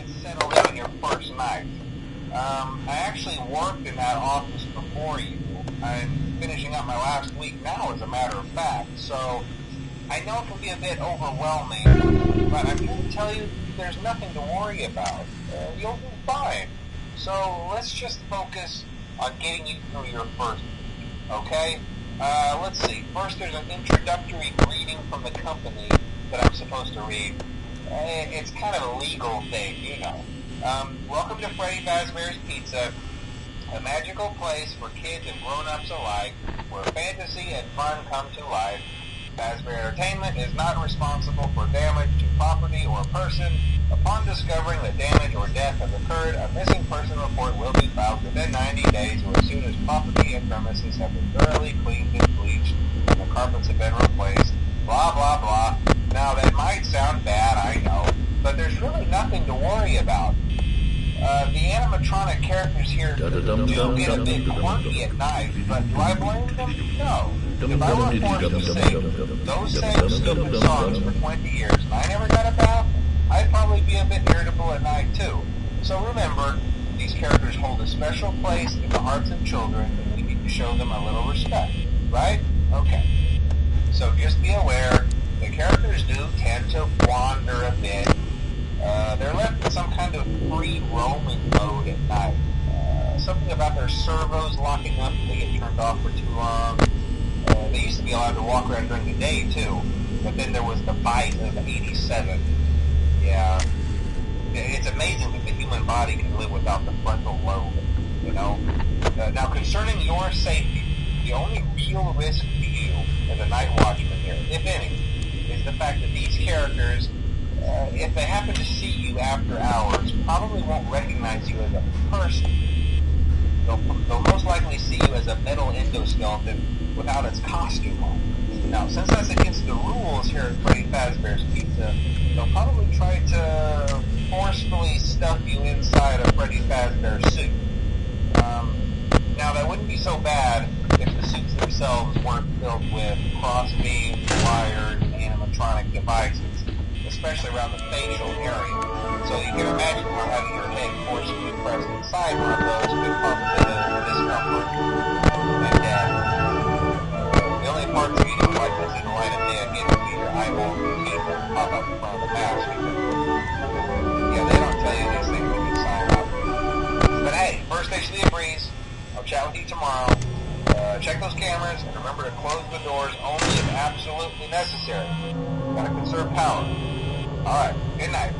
get settled in on your first night. I actually worked in that office before you. I'm finishing up my last week now, as a matter of fact, so I know it can be a bit overwhelming, but I'm here to tell you there's nothing to worry about. You'll do fine. So let's just focus on getting you through your first week, okay? Let's see. First, there's an introductory greeting from the company that I'm supposed to read. It's kind of a legal thing, you know. Welcome to Freddy Fazbear's Pizza, a magical place for kids and grown-ups alike, where fantasy and fun come to life. Fazbear Entertainment is not responsible for damage to property or person. Upon discovering that damage or death has occurred, a missing person report will be filed within 90 days or as soon as property and premises have been thoroughly cleaned and bleached and the carpets have been replaced. Blah, blah, blah. Now, that might sound bad, I know, but there's really nothing to worry about. The animatronic characters here do get a bit quirky at night, but do I blame them? No. If I were forced to sing those same stupid songs for 20 years and I never got a bath, I'd probably be a bit irritable at night too. So remember, these characters hold a special place in the hearts of children and we need to show them a little respect, right? Okay. So just be aware, the characters do tend to wander a bit. They're left in some kind of free roaming mode at night. Something about their servos locking up if they get turned off for too long. They used to be allowed to walk around during the day too, but then there was the bite of 87. Yeah. It's amazing that the human body can live without the frontal lobe, you know? Now, concerning your safety, the only real risk to you as a night watchman here, if any, is the fact that these characters, if they happen to see you after hours, probably won't recognize you as a person. They'll most likely see you as a metal endoskeleton without its costume on. Now, since that's against the rules here at Freddy Fazbear's Pizza, they'll probably try to forcefully stuff you inside a Freddy Fazbear suit. Now, that wouldn't be so bad if the suits themselves weren't filled with cross-beam, wired, animatronic devices, especially around the facial area. So you can imagine how having your head forcibly pressed inside one of those could cause a bit of discomfort and death. The only parts of you don't like to see the light of day again would be your eyeballs and teeth that pop up in front of the mask. Yeah, they don't tell you these things when you sign up. But hey, first station of the breeze. I'll chat with you tomorrow. Check those cameras and remember to close the doors only if absolutely necessary. Gotta conserve power. Alright, good night.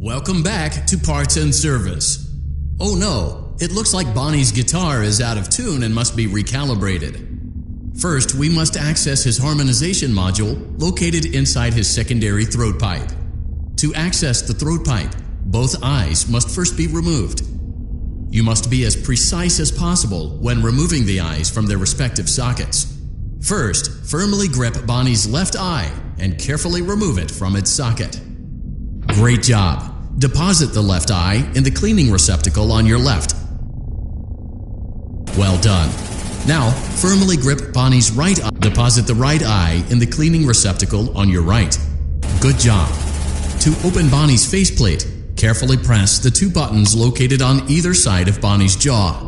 Welcome back to Parts and Service. Oh no, it looks like Bonnie's guitar is out of tune and must be recalibrated. First, we must access his harmonization module located inside his secondary throat pipe. To access the throat pipe, both eyes must first be removed. You must be as precise as possible when removing the eyes from their respective sockets. First, firmly grip Bonnie's left eye and carefully remove it from its socket. Great job! Deposit the left eye in the cleaning receptacle on your left. Well done. Now, firmly grip Bonnie's right eye. Deposit the right eye in the cleaning receptacle on your right. Good job. To open Bonnie's faceplate, carefully press the two buttons located on either side of Bonnie's jaw.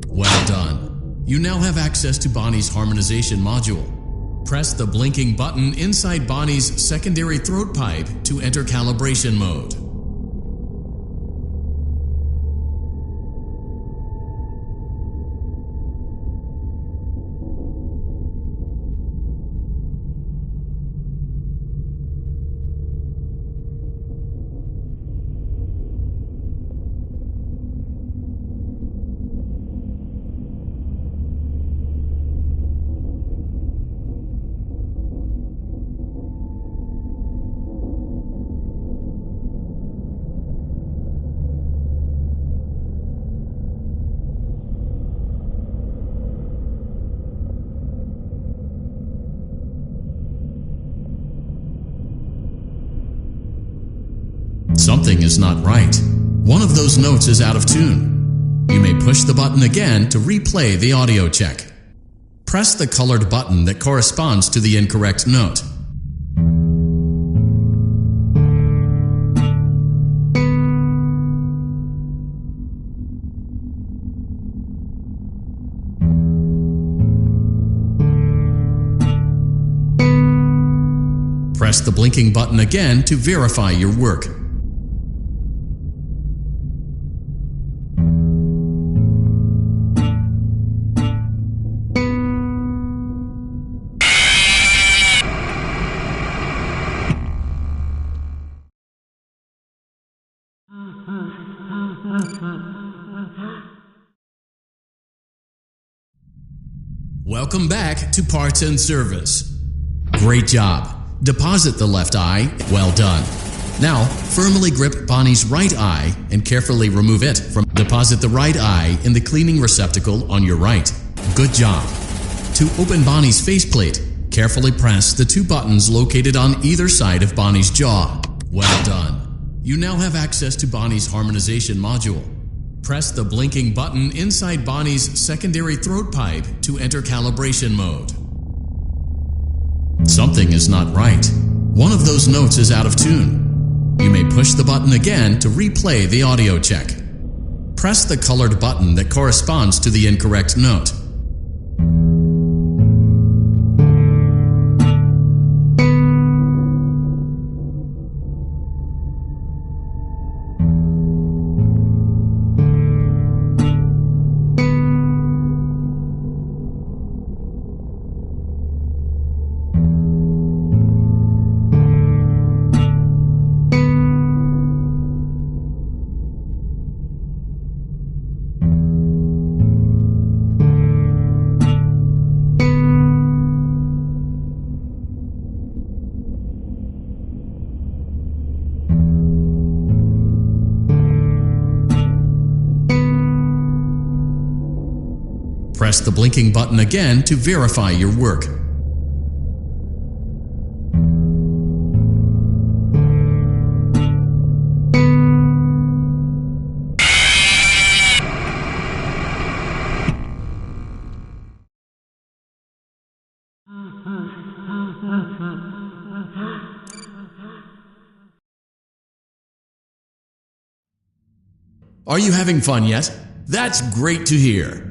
Well done. You now have access to Bonnie's harmonization module. Press the blinking button inside Bonnie's secondary throat pipe to enter calibration mode. Something is not right. One of those notes is out of tune. You may push the button again to replay the audio check. Press the colored button that corresponds to the incorrect note. Press the blinking button again to verify your work. Welcome back to Parts and Service. Great job. Deposit the left eye. Well done. Now, firmly grip Bonnie's right eye and carefully remove it from. Deposit the right eye in the cleaning receptacle on your right. Good job. To open Bonnie's faceplate, carefully press the two buttons located on either side of Bonnie's jaw. Well done. You now have access to Bonnie's harmonization module. Press the blinking button inside Bonnie's secondary throat pipe to enter calibration mode. Something is not right. One of those notes is out of tune. You may push the button again to replay the audio check. Press the colored button that corresponds to the incorrect note. Press the blinking button again to verify your work. Are you having fun yet? That's great to hear.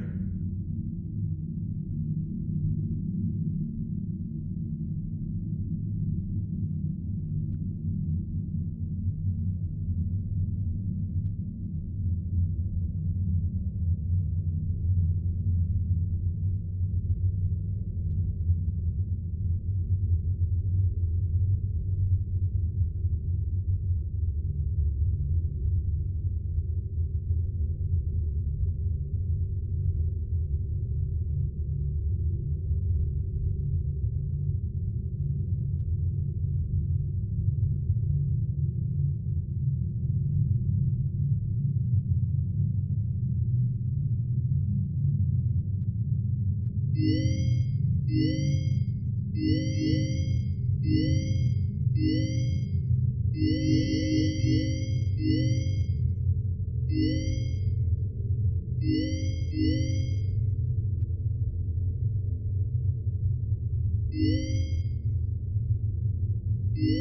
Hello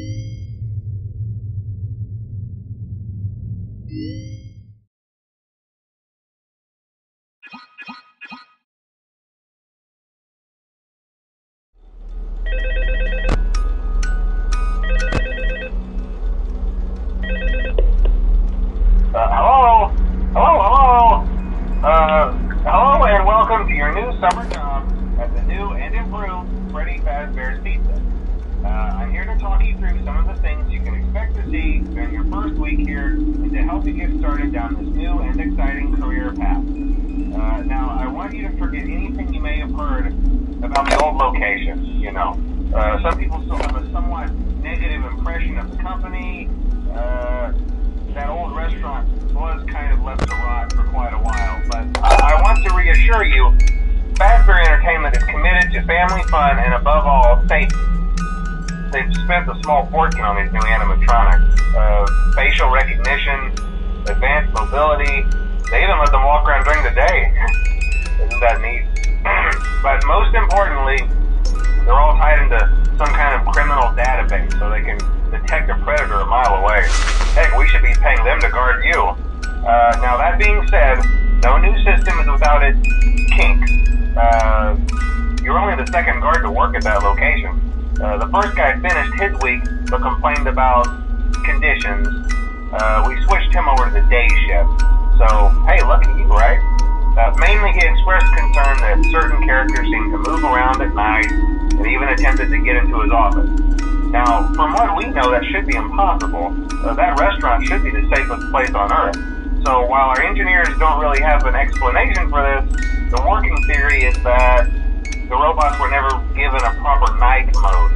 and welcome to your new summer job at the new and improved Freddy Fazbear's Pizza. I'm here to talk you through some of the things you can expect to see during your first week here and to help you get started down this new and exciting career path. Now, I want you to forget anything you may have heard about the old location, you know. Some people still have a somewhat negative impression of the company. That old restaurant was kind of left to rot for quite a while, but I want to reassure you, Fazbear Entertainment is committed to family fun and above all, safety. They've spent a small fortune on these new animatronics. Facial recognition, advanced mobility, they even let them walk around during the day. Isn't that neat? But most importantly, they're all tied into some kind of criminal database so they can detect a predator a mile away. Heck, we should be paying them to guard you. Now that being said, no new system is without its kinks. You're only the second guard to work at that location. The first guy finished his week but complained about conditions. We switched him over to the day shift. So, hey, lucky you, right? Mainly he expressed concern that certain characters seemed to move around at night and even attempted to get into his office. Now, from what we know, that should be impossible. That restaurant should be the safest place on Earth. So while our engineers don't really have an explanation for this, the working theory is that the robots were never given a proper night mode.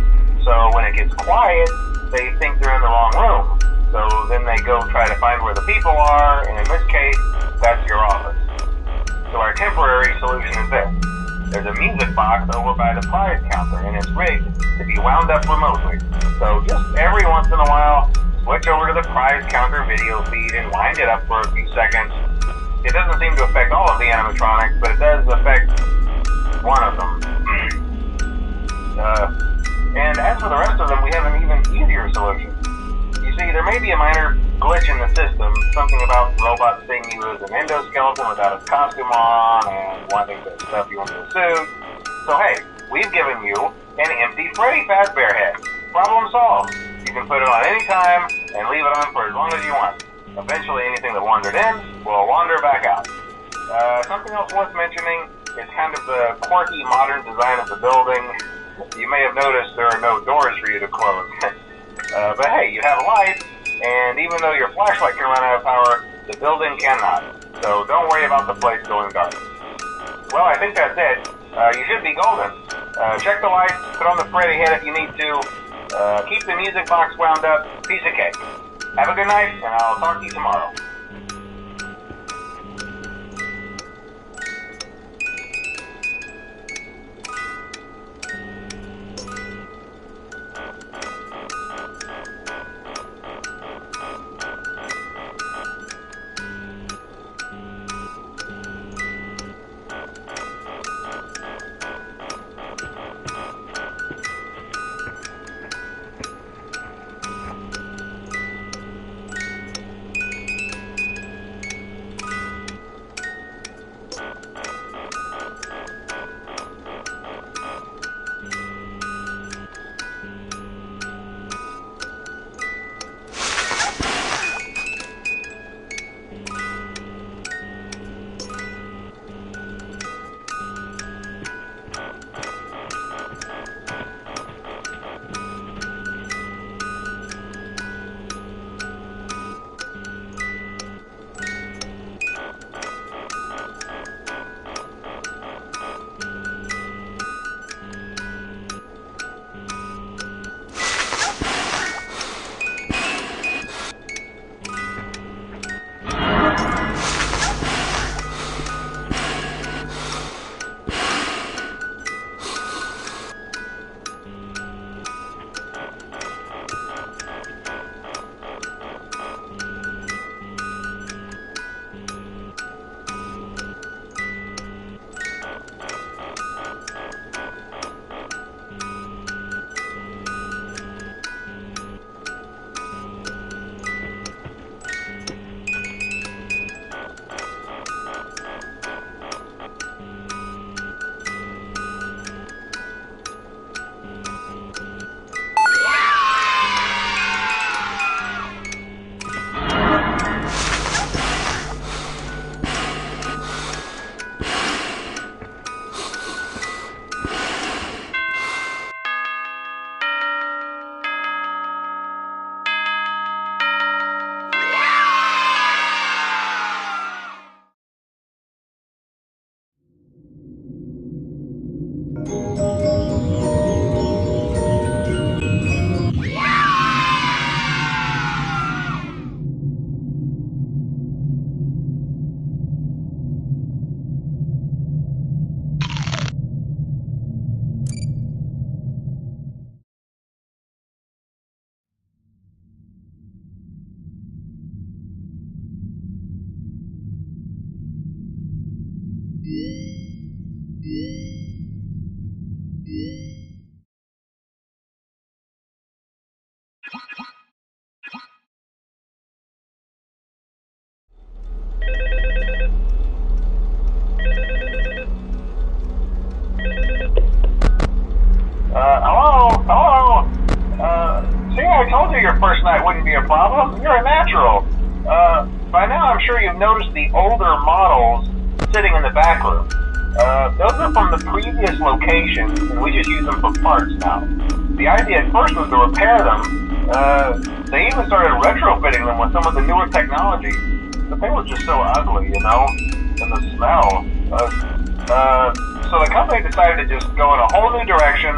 So when it gets quiet, they think they're in the wrong room. So then they go try to find where the people are, and in this case, that's your office. So our temporary solution is this. There's a music box over by the prize counter, and it's rigged to be wound up remotely. So just every once in a while, switch over to the prize counter video feed and wind it up for a few seconds. It doesn't seem to affect all of the animatronics, but it does affect one of them. And as for the rest of them, we have an even easier solution. You see, there may be a minor glitch in the system, something about robots seeing you as an endoskeleton without his costume on and wanting to stuff you into a suit. So hey, we've given you an empty Freddy Fazbear head. Problem solved. You can put it on any time and leave it on for as long as you want. Eventually anything that wandered in will wander back out. Something else worth mentioning is kind of the quirky modern design of the building. You may have noticed there are no doors for you to close. But hey, you have a light, and even though your flashlight can run out of power, the building cannot. So don't worry about the place going dark. Well, I think that's it. You should be golden. Check the lights, put on the Freddy head if you need to. Keep the music box wound up. Piece of cake. Have a good night, and I'll talk to you tomorrow. Hello? See, I told you your first night wouldn't be a problem. You're a natural. By now I'm sure you've noticed the older models sitting in the back room. Those are from the previous location, and we just use them for parts now. The idea at first was to repair them. They even started retrofitting them with some of the newer technology, but they were just so ugly, you know? And the smell. So the company decided to just go in a whole new direction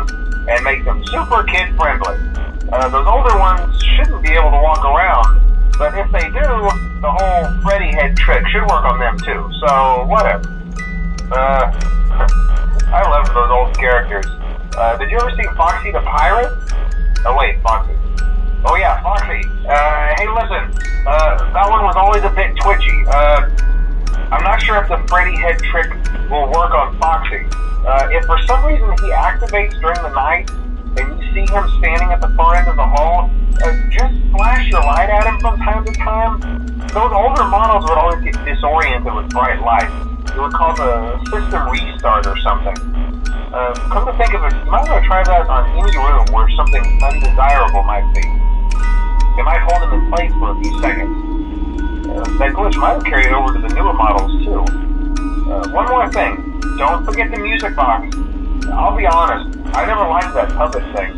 and make them super kid-friendly. Those older ones shouldn't be able to walk around, but if they do, the whole Freddy head trick should work on them too, so whatever. I love those old characters. Did you ever see Foxy the Pirate? Oh wait, Foxy. Oh yeah, Foxy. Hey listen, that one was always a bit twitchy. I'm not sure if the Freddy head trick will work on Foxy. If for some reason he activates during the night, and you see him standing at the far end of the hall, just flash your light at him from time to time. Those older models would always get disoriented with bright light. It would cause a system restart or something. Come to think of it, you might want to try that on any room where something undesirable might be. It might hold him in place for a few seconds. That glitch might have carried over to the newer models too. One more thing, don't forget the music box. I'll be honest, I never liked that puppet thing.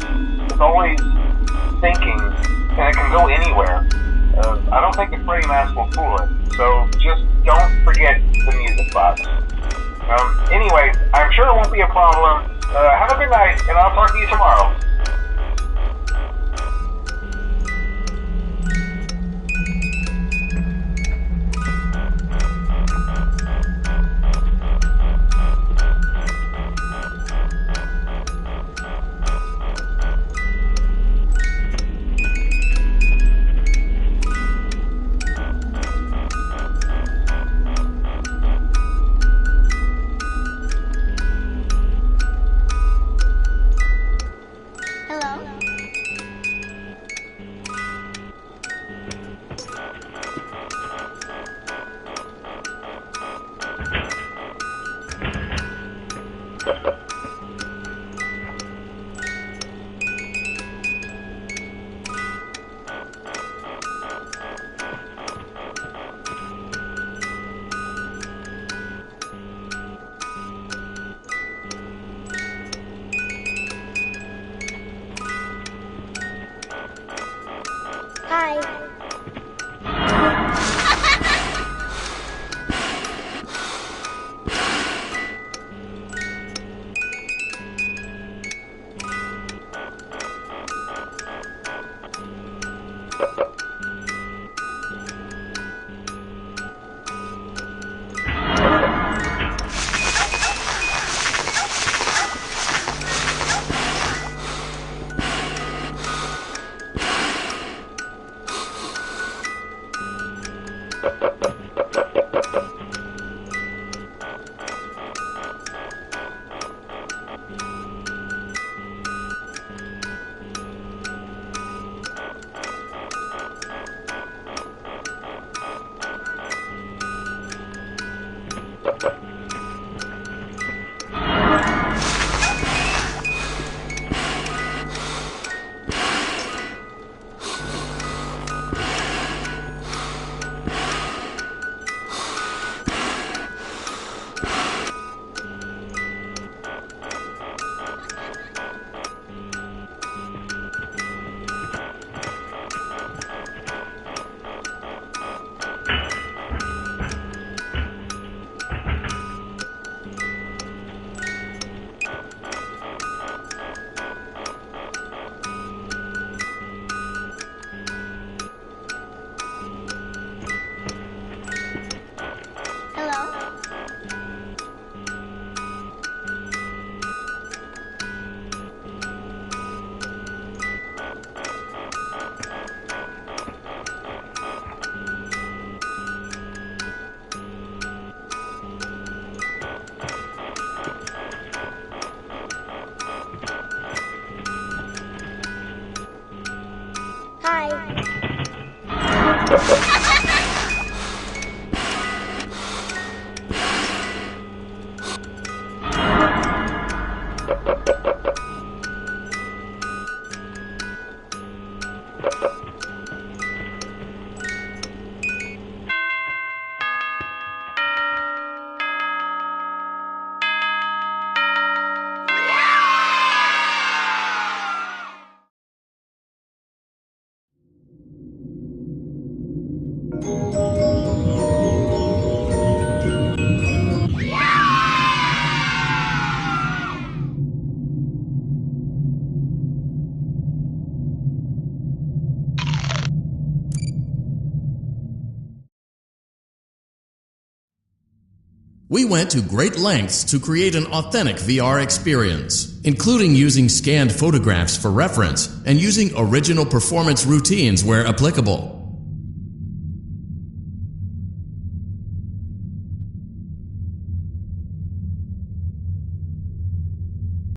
It's always thinking, and it can go anywhere. I don't think the Freddy mask will fool it, so just don't forget the music box. Anyway, I'm sure it won't be a problem. Have a good night, and I'll talk to you tomorrow. Hi. Hi. We went to great lengths to create an authentic VR experience, including using scanned photographs for reference and using original performance routines where applicable.